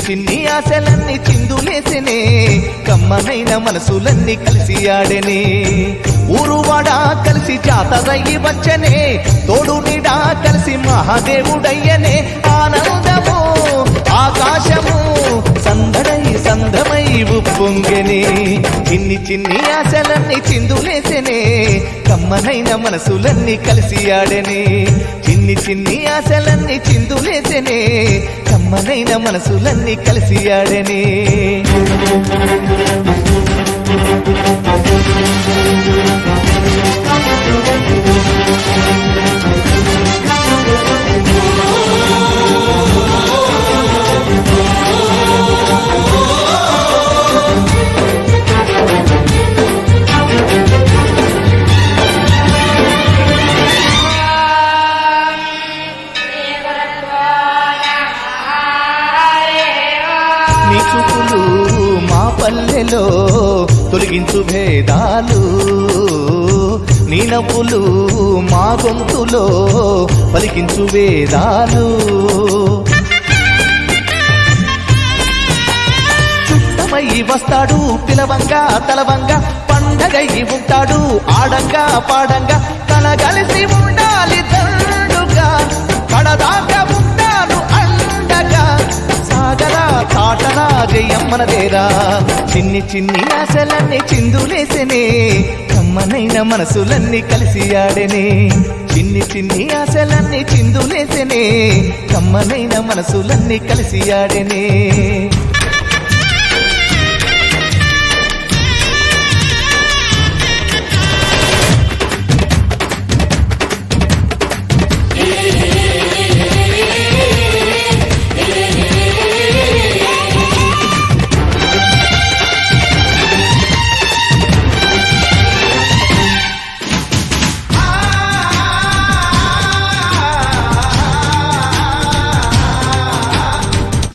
చిన్ని ఆశలన్నీ చిందులేసెనే కమ్మనైన మనసులన్నీ కలిసి ఆడెనే ఊరువాడ కలిసి జాతరయ్యి వచ్చనే తోడు నీడా కలిసి మహాదేవుడయ్యనే ఆనందము ఆకాశము సందడై సంద్రమై ఉప్పొంగెనే చిన్ని చిన్ని ఆశలన్నీ చిందులేసెనే కమ్మనైన మనసులన్నీ కలిసి ఆడెనే చిన్ని చిన్ని ఆశలన్నీ చిందులేసెనే కమ్మనైన మనసులన్నీ కలిసి ఆడెనే నీ చూపులు మా పల్లెలో తొలగించు భేదాలు నీ నవ్వులు మా గొంతులో పలికించు వేదాలు చుట్టమై వస్తాడు పిలవంగా తలవంగా పండగై ఉంటాడు ఆడంగా పాడంగా కలగలిసి ఉండాలి దండుగా కడదాకా ఉంటాను అండగా సాగరా తాటరా జయమ్మనదేరా చిన్ని చిన్ని ఆశలన్నీ చిందులేసెనే కమ్మనైన మనసులన్నీ కలిసి ఆడెనే చిన్ని చిన్ని ఆశలన్నీ చిందులేసెనే కమ్మనైన మనసులన్నీ కలిసి ఆడెనే